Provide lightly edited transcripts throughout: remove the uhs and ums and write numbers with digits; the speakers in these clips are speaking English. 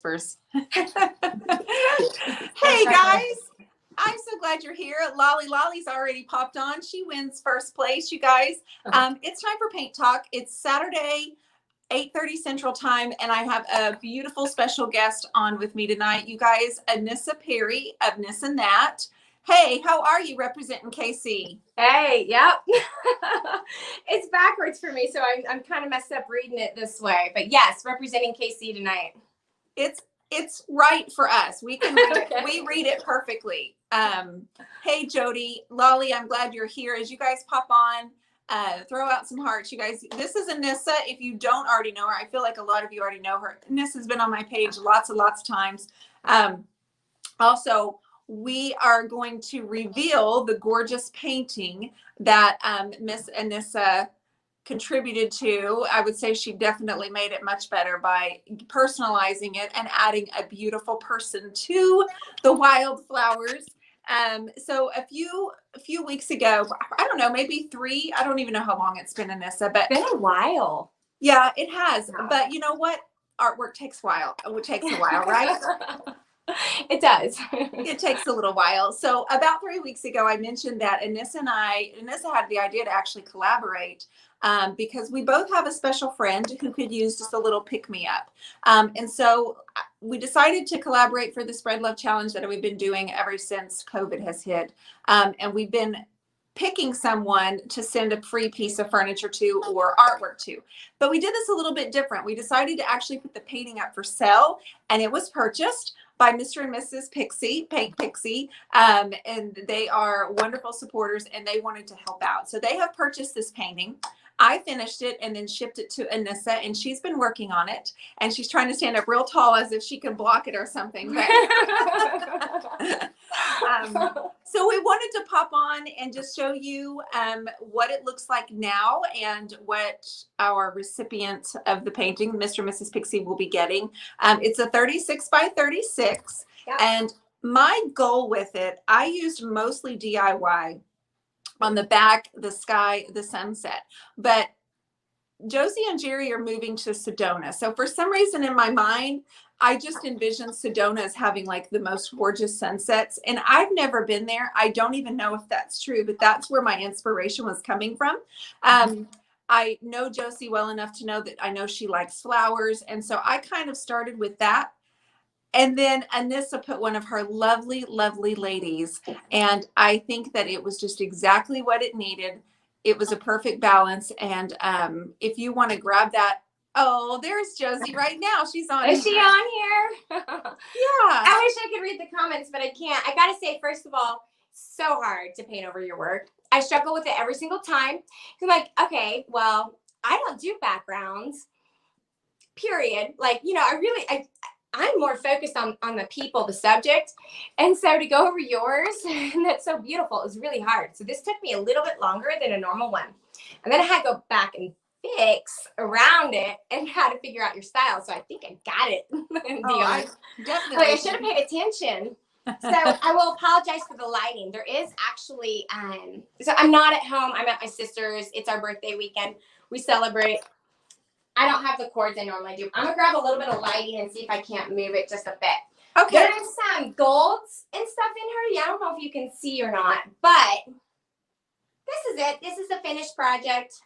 whispers. Hey guys, I'm so glad you're here. Lolly's already popped on. She wins first place, you guys. It's time for Paint Talk. It's Saturday, 8:30 Central Time, and I have a beautiful special guest on with me tonight. You guys, Anissa Perry of Niss and That. Hey, how are you representing KC? Hey, yep. It's backwards for me, so I'm kind of messed up reading it this way. But yes, representing KC tonight. It's right for us. We can read it. We read it perfectly. Hey, Jody, Lolly, I'm glad you're here. As you guys pop on, throw out some hearts. You guys, this is Anissa. If you don't already know her, I feel like a lot of you already know her. Niss has been on my page lots and lots of times. Also, we are going to reveal the gorgeous painting that Miss Anissa contributed to. I would say she definitely made it much better by personalizing it and adding a beautiful person to the wildflowers. So a few weeks ago, I don't know, maybe 3, I don't even know how long it's been, Anissa, but It's been a while. Yeah, it has. Yeah. But you know what? Artwork takes a while. It takes a while, right? It does. It takes a little while. So about 3 weeks ago, I mentioned that Anissa had the idea to actually collaborate because we both have a special friend who could use just a little pick-me-up. And so we decided to collaborate for the Spread Love Challenge that we've been doing ever since COVID has hit. And we've been picking someone to send a free piece of furniture to or artwork to. But we did this a little bit different. We decided to actually put the painting up for sale, and it was purchased by Mr. and Mrs. Pixie, Paint Pixie, and they are wonderful supporters, and they wanted to help out. So they have purchased this painting. I finished it and then shipped it to Anissa, and she's been working on it, and she's trying to stand up real tall as if she can block it or something. But, so we wanted to pop on and just show you what it looks like now and what our recipient of the painting, Mr. and Mrs. Pixie, will be getting. It's a 36 by 36. Yeah. And my goal with it, I used mostly DIY. On the back, the sky, the sunset. But Josie and Jerry are moving to Sedona. So for some reason in my mind, I just envisioned Sedona as having like the most gorgeous sunsets. And I've never been there. I don't even know if that's true, but that's where my inspiration was coming from. I know Josie well enough to know that I know she likes flowers. And so I kind of started with that. And then Anissa put one of her lovely, lovely ladies. And I think that it was just exactly what it needed. It was a perfect balance. And if you want to grab that, oh, there's Josie right now. She's on. Is she on here? Yeah. I wish I could read the comments, but I can't. I got to say, first of all, so hard to paint over your work. I struggle with it every single time. I'm like, okay, well, I don't do backgrounds, period. Like, you know, I'm more focused on the people, the subject. And so to go over yours, and that's so beautiful, it was really hard. So this took me a little bit longer than a normal one. And then I had to go back and fix around it and how to figure out your style. So I think I got it. I definitely. Like I should have paid attention. So I will apologize for the lighting. There is actually, so I'm not at home. I'm at my sister's. It's our birthday weekend. We celebrate. I don't have the cords I normally do. I'm going to grab a little bit of lighting and see if I can't move it just a bit. Okay. There's some golds and stuff in her. Yeah, I don't know if you can see or not, but this is it. This is the finished project.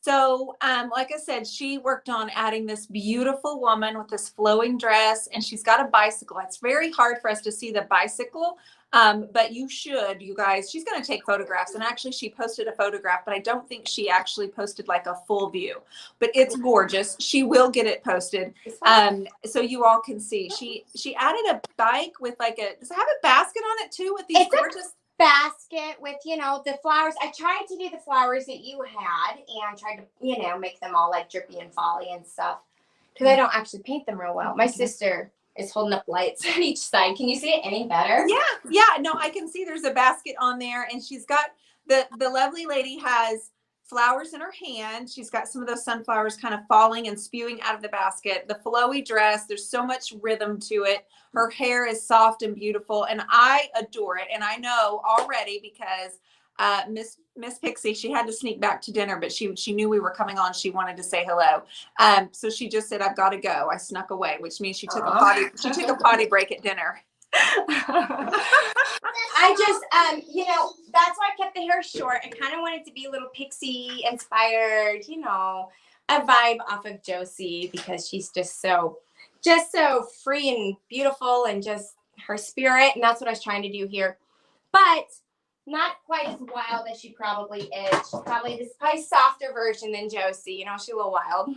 So, like I said, she worked on adding this beautiful woman with this flowing dress, and she's got a bicycle. It's very hard for us to see the bicycle, but you should, you guys. She's going to take photographs, and actually she posted a photograph, but I don't think she actually posted like a full view, but it's gorgeous. She will get it posted, so you all can see. She added a bike with like does it have a basket on it too with these gorgeous basket with, you know, the flowers. I tried to do the flowers that you had and tried to, you know, make them all like drippy and folly and stuff because I don't actually paint them real well. My sister is holding up lights on each side. Can you see it any better? Yeah. No, I can see there's a basket on there, and she's got the lovely lady has flowers in her hand. She's got some of those sunflowers kind of falling and spewing out of the basket. The flowy dress, there's so much rhythm to it. Her hair is soft and beautiful, and I adore it. And I know already because Miss Miss Pixie, she had to sneak back to dinner, but she knew we were coming on. She wanted to say hello. So she just said, I've got to go. I snuck away, which means she took a potty break at dinner. I just, that's why I kept the hair short. I kind of wanted to be a little pixie inspired, a vibe off of Josie, because she's just so free and beautiful, and just her spirit. And that's what I was trying to do here. But not quite as wild as she probably is. She's probably softer version than Josie. She's a little wild.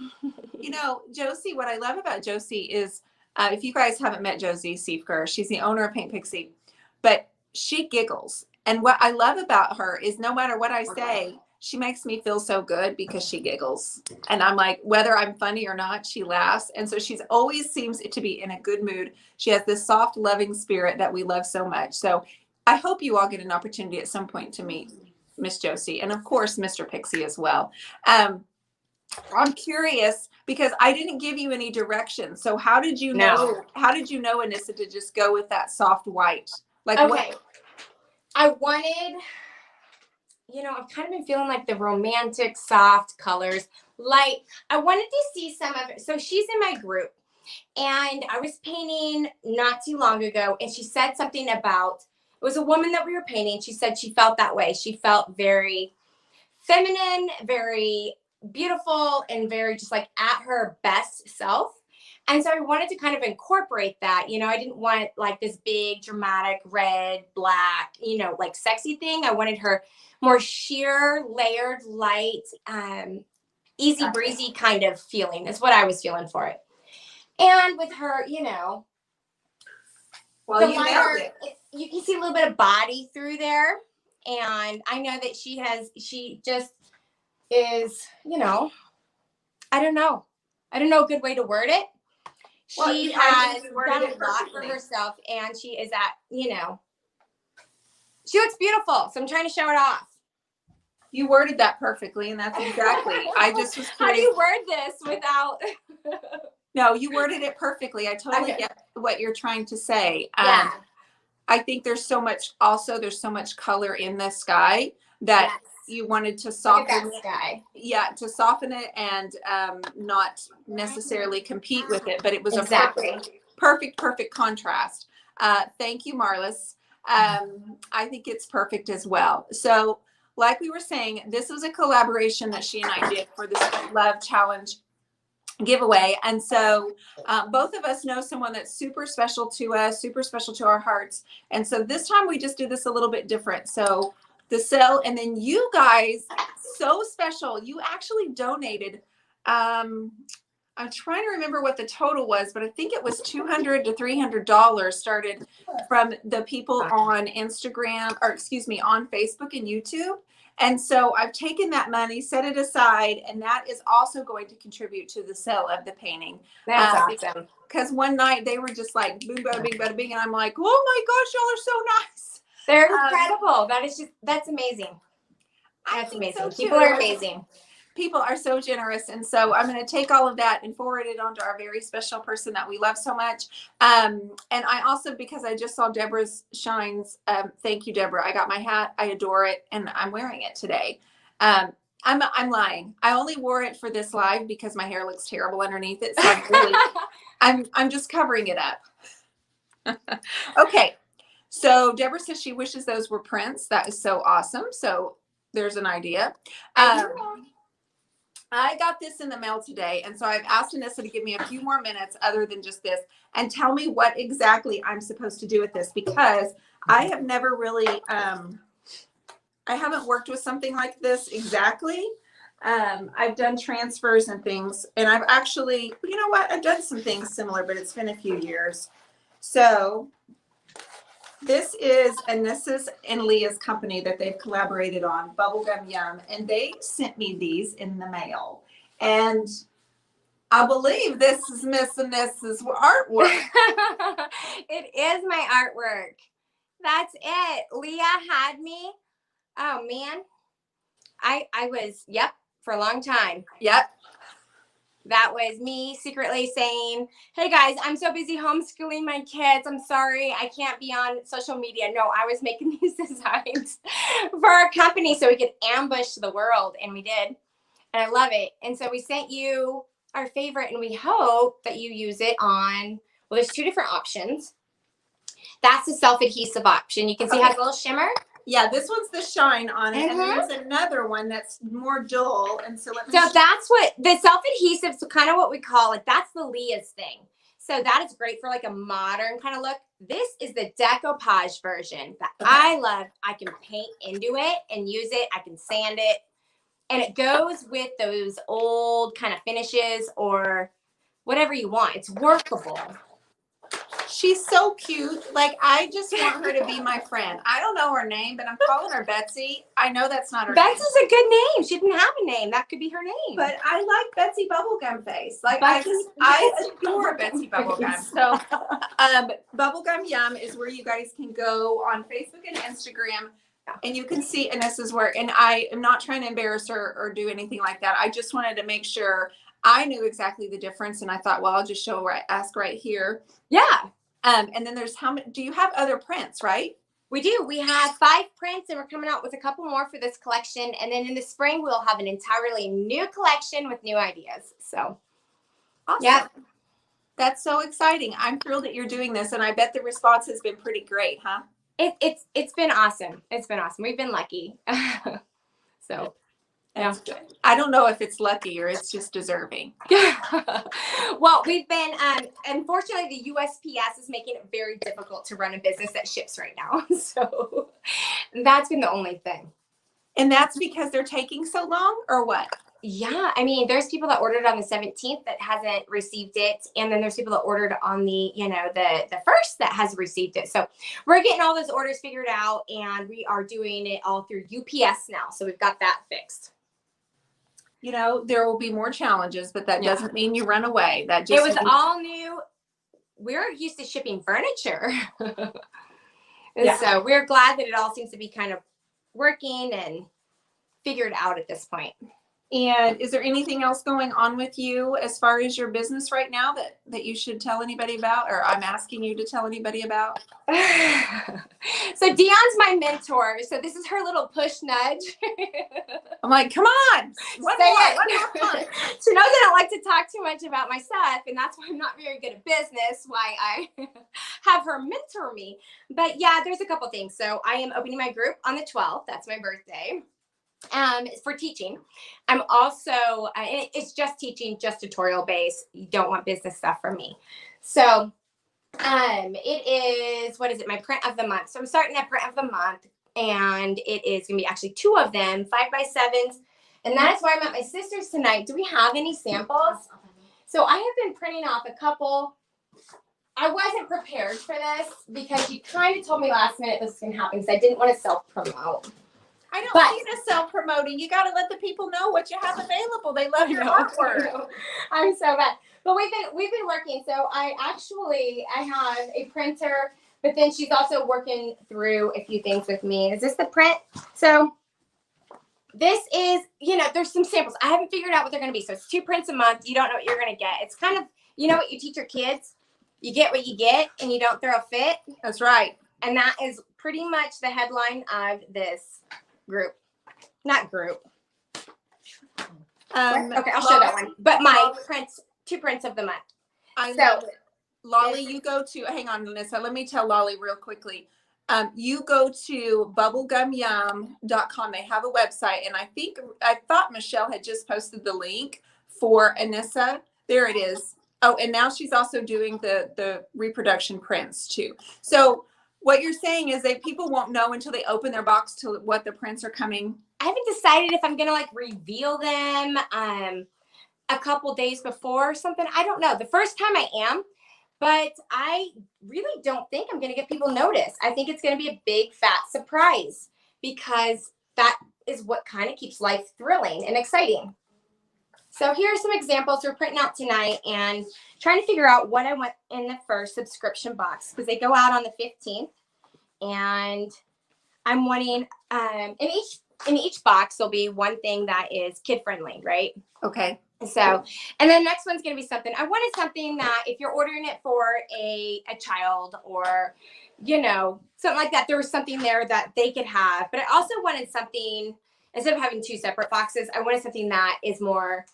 Josie, what I love about Josie is, if you guys haven't met Josie Siefker, she's the owner of Paint Pixie, but she giggles. And what I love about her is no matter what I say, she makes me feel so good because she giggles. And I'm like, whether I'm funny or not, she laughs. And so she's always seems to be in a good mood. She has this soft, loving spirit that we love so much. So I hope you all get an opportunity at some point to meet Miss Josie, and of course, Mr. Pixie as well. I'm curious because I didn't give you any directions. So how did you know? How did you know, Anissa, to just go with that soft white? Like, okay, I wanted, I've kind of been feeling like the romantic, soft colors. Like, I wanted to see some of it. So she's in my group, and I was painting not too long ago, and she said something about, it was a woman that we were painting. She said she felt that way. She felt very feminine, very beautiful, and very just like at her best self. And so I wanted to kind of incorporate that. I didn't want like this big dramatic red, black, like sexy thing. I wanted her more sheer, layered, light, easy breezy kind of feeling is what I was feeling for it. And with her, well, you nailed it. You can see a little bit of body through there. And I know that she just is, I don't know a good way to word it. Well, she has done a lot for herself, and she is at, she looks beautiful. So I'm trying to show it off. You worded that perfectly, and that's exactly. I just was curious. How do you word this without? No, you worded it perfectly. I totally get what you're trying to say. Yeah. I think there's so much color in the sky that you wanted to soften it. Sky. Yeah, to soften it and not necessarily compete with it, but it was a perfect contrast. Thank you, Marlis. I think it's perfect as well. So like we were saying, this was a collaboration that she and I did for the SpreadLove Challenge giveaway. And so both of us know someone that's super special to us, super special to our hearts. And so this time we just did this a little bit different. So the sale, and then you guys, so special, you actually donated, I'm trying to remember what the total was, but I think it was $200 to $300 started from the people on Instagram, or excuse me, on Facebook and YouTube. And so I've taken that money, set it aside, and that is also going to contribute to the sale of the painting. That's awesome. Because one night they were just like boom, bada bing, bada bing, and I'm like, oh my gosh, y'all are so nice. They're incredible. That's amazing. That's amazing. So people are amazing. People are so generous. And so I'm going to take all of that and forward it on to our very special person that we love so much. And I also, because I just saw Deborah's shines, thank you, Deborah. I got my hat. I adore it. And I'm wearing it today. I'm lying. I only wore it for this live because my hair looks terrible underneath it. So I'm just covering it up. Okay. So Deborah says she wishes those were prints. That is so awesome. So there's an idea. I got this in the mail today, and so I've asked Anissa to give me a few more minutes other than just this and tell me what exactly I'm supposed to do with this, because I have never really, I haven't worked with something like this exactly. I've done transfers and things, and I've actually, you know what, I've done some things similar, but it's been a few years. So this is Anissa's and Leah's company that they've collaborated on, Bubblegum Yum, and they sent me these in the mail. And I believe this is Miss Anissa's artwork. It is my artwork. That's it. Leah had me. Oh man. I was, for a long time. Yep. That was me secretly saying, hey guys, I'm so busy homeschooling my kids. I'm sorry, I can't be on social media. No, I was making these designs for our company so we could ambush the world, and we did. And I love it. And so we sent you our favorite, and we hope that you use it on, well, there's 2 different options. That's the self-adhesive option. You can see it has a little shimmer. Yeah, this one's the shine on it. And then Mhm. there's another one that's more dull. And so let me So that's what the self-adhesive, so kind of what we call it, that's the Leah's thing. So that is great for like a modern kind of look. This is the decoupage version that I love. I can paint into it and use it. I can sand it. And it goes with those old kind of finishes or whatever you want. It's workable. She's so cute. Like, I just want her to be my friend. I don't know her name, but I'm calling her Betsy. I know that's not her name. Betsy's a good name. She didn't have a name. That could be her name. But I like Betsy Bubblegum Face. Like, Betsy- I adore Betsy Bubblegum. So, Bubblegum Yum is where you guys can go on Facebook and Instagram, and you can see Anessa's work. And I am not trying to embarrass her or do anything like that. I just wanted to make sure I knew exactly the difference. And I thought, well, I'll just ask right here. Yeah. And then there's how many, do you have other prints, right? We do. We have 5 prints, and we're coming out with a couple more for this collection. And then in the spring, we'll have an entirely new collection with new ideas. So, Awesome. yeah. That's so exciting. I'm thrilled that you're doing this, and I bet the response has been pretty great, huh? It's been awesome. It's been awesome. We've been lucky. So, That's good. I don't know if it's lucky or it's just deserving. well, we've been, unfortunately, the USPS is making it very difficult to run a business that ships right now. So that's been the only thing. And that's because they're taking so long, or what? Yeah. I mean, there's people that ordered on the 17th that hasn't received it. And then there's people that ordered on the, the 1st that has received it. So we're getting all those orders figured out, and we are doing it all through UPS now. So we've got that fixed. There will be more challenges, but that doesn't mean you run away. That just it was all new. We're used to shipping furniture. So we're glad that it all seems to be kind of working and figured out at this point. And is there anything else going on with you as far as your business right now that you should tell anybody about, or I'm asking you to tell anybody about? So Dionne's my mentor. So this is her little push nudge. I'm like, come on. One more time. She knows I don't like to talk too much about my stuff, and that's why I'm not very good at business, why I have her mentor me. But yeah, there's a couple things. So I am opening my group on the 12th. That's my birthday. For teaching. I'm also, it's just teaching, just tutorial based. You don't want business stuff from me. So, it is, what is it? My print of the month. So I'm starting a print of the month, and it is going to be actually 2 of them, 5x7s. And that is why I'm at my sister's tonight. Do we have any samples? So I have been printing off a couple. I wasn't prepared for this because you kind of told me last minute this was going to happen, because I didn't want to self-promote. I don't need to self-promoting. You got to let the people know what you have available. They love your artwork. I'm so bad. But we've been working. So I have a printer, but then she's also working through a few things with me. Is this the print? So this is, there's some samples. I haven't figured out what they're going to be. So it's 2 prints a month. You don't know what you're going to get. It's kind of, what you teach your kids? You get what you get, and you don't throw a fit. That's right. And that is pretty much the headline of this group. Not group. Okay, I'll show that one. But my prints, 2 prints of the month. I love it. Lolly, you go to, hang on, Nissa, let me tell Lolly real quickly. You go to bubblegumyum.com. They have a website, and I thought Michelle had just posted the link for Anissa. There it is. Oh, and now she's also doing the reproduction prints too. So what you're saying is that people won't know until they open their box to what the prints are coming. I haven't decided if I'm going to reveal them a couple days before or something. I don't know. The first time I am, but I really don't think I'm going to get people notice. I think it's going to be a big fat surprise, because that is what kind of keeps life thrilling and exciting. So here are some examples we're printing out tonight, and trying to figure out what I want in the first subscription box, because they go out on the 15th, and I'm wanting in each box there'll be one thing that is kid friendly, right? Okay. So, and then next one's going to be something. I wanted something that if you're ordering it for a child or, you know, something like that, there was something there that they could have. But I also wanted something, instead of having 2 separate boxes, I wanted something that is more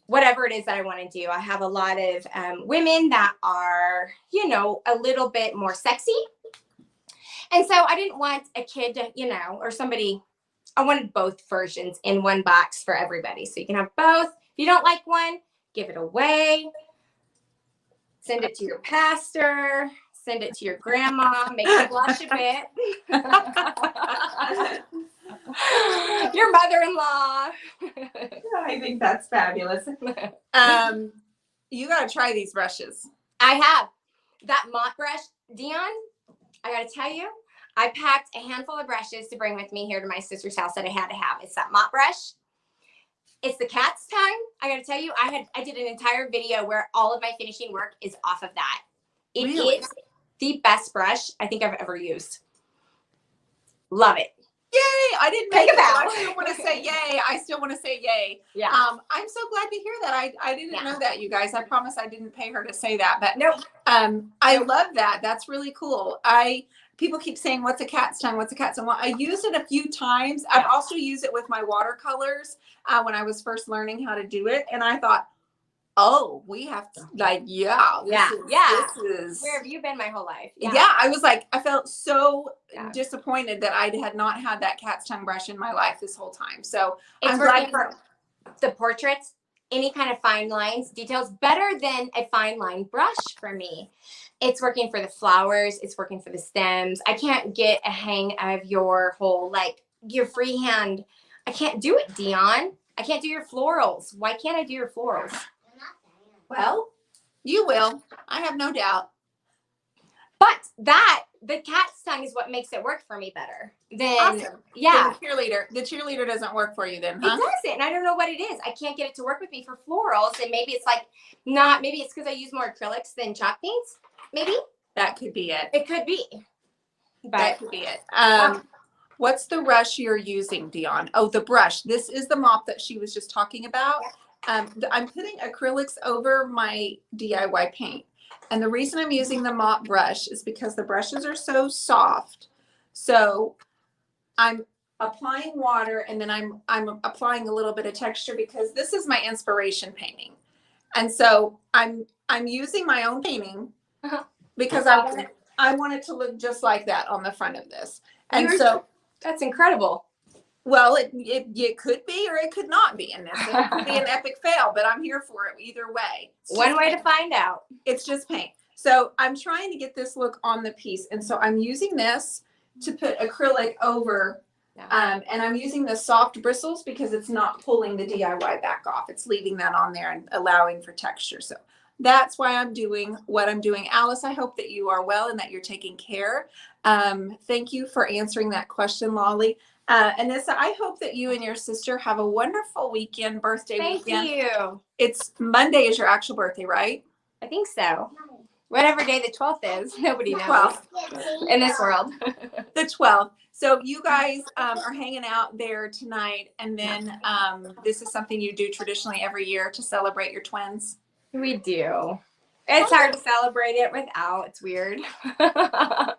whatever it is that I want to do. I have a lot of women that are, you know, a little bit more sexy. And so I didn't want a kid to, you know, or somebody, I wanted both versions in one box for everybody. So you can have both. If you don't like one, give it away. Send it to your pastor. Send it to your grandma. Make her blush a bit. Your mother-in-law. I think that's fabulous. You got to try these brushes. I have. That mop brush, Dionne, I got to tell you, I packed a handful of brushes to bring with me here to my sister's house that I had to have. It's that mop brush. It's the cat's tongue. I got to tell you, I did an entire video where all of my finishing work is off of that. It Really? is the best brush I think I've ever used. Love it. Yay! I didn't Take make a it. bow. I still want to say yay. I still want to say yay. Yeah. I'm so glad to hear that. I didn't know that, you guys. I promise I didn't pay her to say that, but Nope. I love that. That's really cool. People keep saying, "What's a cat's tongue? What's a cat's tongue?" Well, I used it a few times. I've also used it with my watercolors when I was first learning how to do it, and I thought, oh, we have to this is Where have you been my whole life? yeah. I was like, I felt so disappointed that I had not had that cat's tongue brush in my life this whole time. So It's I'm working glad for the portraits, any kind of fine lines, details, better than a fine line brush for me. It's working for the flowers. It's working for the stems. I can't get a hang of your whole, like, your freehand. I can't do it, Dionne. I can't do your florals. Why can't I do your florals? well, you will. I have no doubt. But the cat's tongue is what makes it work for me better. Then, Awesome. yeah. The cheerleader doesn't work for you then, It huh? doesn't. And I don't know what it is. I can't get it to work with me for florals. And maybe it's like maybe it's because I use more acrylics than chalk paints. Maybe. That could be it. It could be. But That could be it. What's the brush you're using, Dionne? Oh, the brush. This is the mop that she was just talking about. I'm putting acrylics over my DIY paint. And the reason I'm using the mop brush is because the brushes are so soft. So I'm applying water and then I'm applying a little bit of texture because this is my inspiration painting. And so I'm using my own painting because I want it to look just like that on the front of this. And so that's incredible. well, it could be or it could not be in this. It could be an epic fail, but I'm here for it either way. One way to find out. It's just paint. So I'm trying to get this look on the piece. And so I'm using this to put acrylic over. And I'm using the soft bristles because it's not pulling the DIY back off. It's leaving that on there and allowing for texture. So that's why I'm doing what I'm doing. Alice, I hope that you are well and that you're taking care. Thank you for answering that question, Lolly. Anissa, I hope that you and your sister have a wonderful weekend, birthday weekend. Thank you. It's Monday is your actual birthday, right? I think so. Whatever day the 12th is, nobody knows 12th. in this world. The 12th. So you guys are hanging out there tonight, and then this is something you do traditionally every year to celebrate your twins. We do. It's hard to celebrate it without. It's weird. I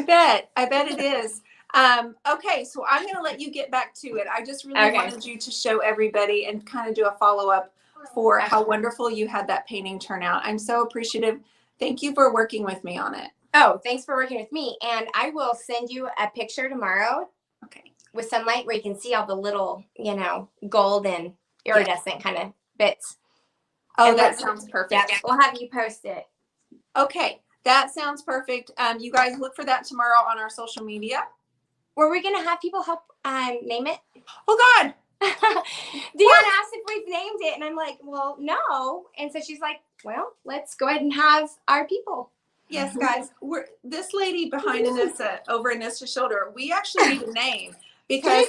bet it is. Okay, so I'm going to let you get back to it. I just really wanted you to show everybody and kind of do a follow-up for how wonderful you had that painting turn out. I'm so appreciative. Thank you for working with me on it. Oh, thanks for working with me. And I will send you a picture tomorrow. Okay. With sunlight where you can see all the little, gold and iridescent kind of bits. Oh, and that sounds perfect. Yeah, we'll have you post it. Okay, that sounds perfect. You guys look for that tomorrow on our social media. Were we going to have people help name it? Oh, God. Dionne asked if we've named it, and I'm like, well, no. And so she's like, well, let's go ahead and have our people. Yes, guys, this lady behind Anissa, over Anissa's shoulder, we actually need a name because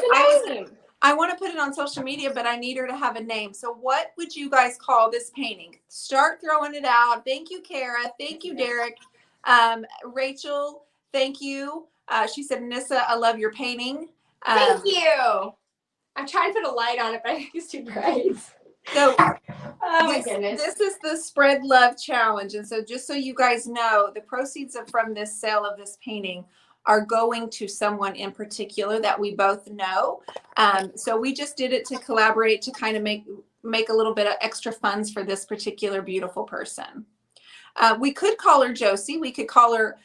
I want to put it on social media, but I need her to have a name. So what would you guys call this painting? Start throwing it out. Thank you, Kara. Thank you, Derek. Rachel, thank you. She said, Anissa, I love your painting. Thank you. I'm trying to put a light on it, but I think it's too bright. So Oh my goodness. this is the Spread Love Challenge. And so just so you guys know, the proceeds from this sale of this painting are going to someone in particular that we both know. So we just did it to collaborate to kind of make a little bit of extra funds for this particular beautiful person. We could call her Josie. We could call her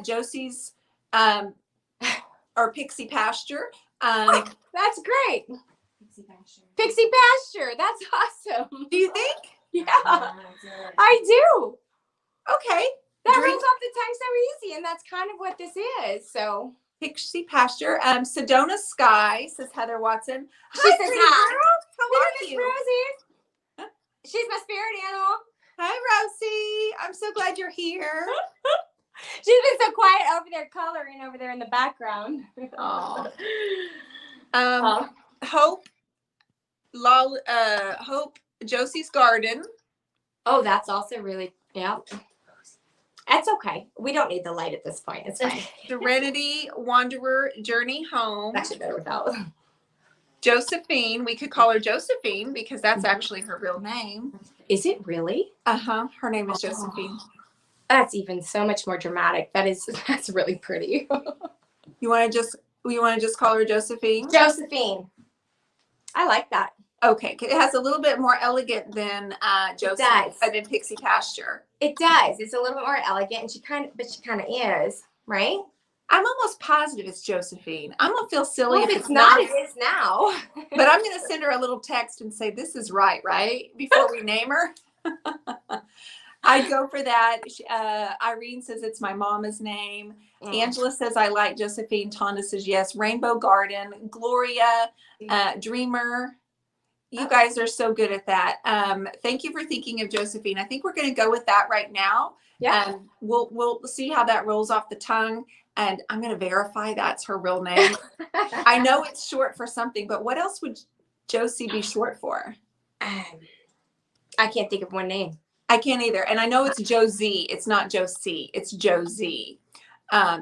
Josie's or Pixie Pasture. That's great. Pixie Pasture. That's awesome. Do you think? Yeah, I do. Okay. That rolls off the tongue so easy, and that's kind of what this is. So Pixie Pasture. Sedona Sky, says Heather Watson. She says pretty hi. girl. How Look are at Miss you? Rosie. She's my spirit animal. Hi, Rosie. I'm so glad you're here. She's been so quiet over there, coloring over there in the background. Aw. Oh. Hope Josie's Garden. Oh, that's also really, yeah. That's okay. We don't need the light at this point. It's fine. Serenity Wanderer Journey Home. Actually better without. Josephine. We could call her Josephine because that's actually her real name. Is it really? Uh-huh. Her name is Josephine. That's even so much more dramatic. That's really pretty. You want to just call her Josephine? Josephine. I like that. Okay, it has a little bit more elegant than Josephine, than Pixie Pasture. It does. It's a little bit more elegant, and she kind of is, right? I'm almost positive it's Josephine. I'm gonna feel silly Well, if it's not. It is now. But I'm gonna send her a little text and say this is right before we name her. I'd go for that. Irene says it's my mama's name. Angela says I like Josephine. Tonda says yes. Rainbow Garden. Gloria, Dreamer. You guys are so good at that. Thank you for thinking of Josephine. I think we're going to go with that right now. Yeah. We'll see how that rolls off the tongue. And I'm going to verify that's her real name. I know it's short for something, but what else would Josie be short for? I can't think of one name. I can't either. And I know it's Josie. It's not Josie. It's Josie.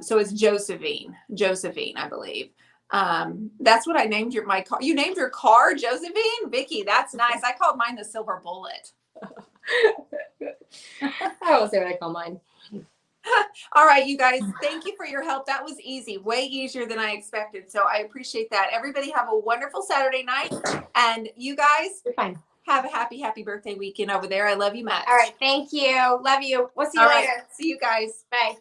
So it's Josephine, I believe. That's what I named my car. You named your car Josephine? Vicky, that's nice. I called mine the Silver Bullet. I will say what I call mine. All right, you guys, thank you for your help. That was easy, way easier than I expected. So I appreciate that. Everybody have a wonderful Saturday night. And you guys have a happy birthday weekend over there. I love you much. All right. Thank you. Love you. We'll see you later. See you guys. Bye.